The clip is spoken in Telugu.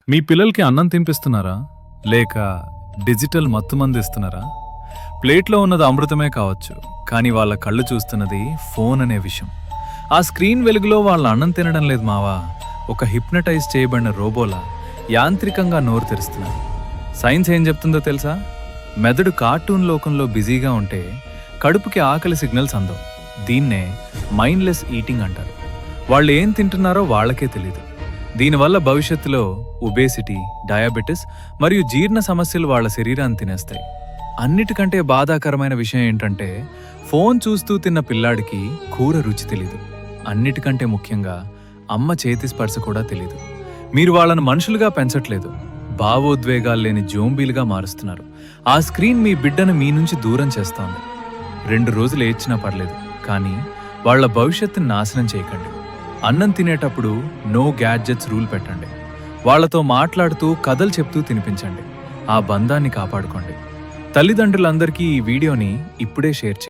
మీ పిల్లలకి అన్నం తినిపిస్తున్నారా? లేక డిజిటల్ మత్తుమందు ఇస్తున్నారా? ప్లేట్లో ఉన్నది అమృతమే కావచ్చు, కానీ వాళ్ళ కళ్ళు చూస్తున్నది ఫోన్ అనే విషయం. ఆ స్క్రీన్ వెలుగులో వాళ్ళ అన్నం తినడం లేదు మావా, ఒక హిప్నటైజ్ చేయబడిన రోబోలా యాంత్రికంగా నోరు తెరుస్తున్నారు. సైన్స్ ఏం చెప్తుందో తెలుసా? మెదడు కార్టూన్ లోకంలో బిజీగా ఉంటే కడుపుకి ఆకలి సిగ్నల్స్ అందవు. దీన్నే మైండ్లెస్ ఈటింగ్ అంటారు. వాళ్ళు ఏం తింటున్నారో వాళ్ళకే తెలీదు. దీనివల్ల భవిష్యత్తులో ఒబేసిటీ, డయాబెటిస్ మరియు జీర్ణ సమస్యలు వాళ్ళ శరీరాన్ని తినేస్తాయి. అన్నిటికంటే బాధాకరమైన విషయం ఏంటంటే, ఫోన్ చూస్తూ తిన్న పిల్లాడికి కూర రుచి తెలీదు. అన్నిటికంటే ముఖ్యంగా అమ్మ చేతి స్పర్శ కూడా తెలీదు. మీరు వాళ్ళను మనుషులుగా పెంచట్లేదు, భావోద్వేగాలు లేని జోంబీలుగా మారుస్తున్నారు. ఆ స్క్రీన్ మీ బిడ్డను మీ నుంచి దూరం చేస్తోంది. 2 రోజులు ఏడ్చినా పర్లేదు, కానీ వాళ్ళ భవిష్యత్తుని నాశనం చేయకండి. అన్నం తినేటప్పుడు నో గ్యాడ్జెట్స్ రూల్ పెట్టండి. వాళ్లతో మాట్లాడుతూ కథలు చెప్తూ తినిపించండి. ఆ బంధాన్ని కాపాడుకోండి. తల్లిదండ్రులందరికీ ఈ వీడియోని ఇప్పుడే షేర్ చేయండి.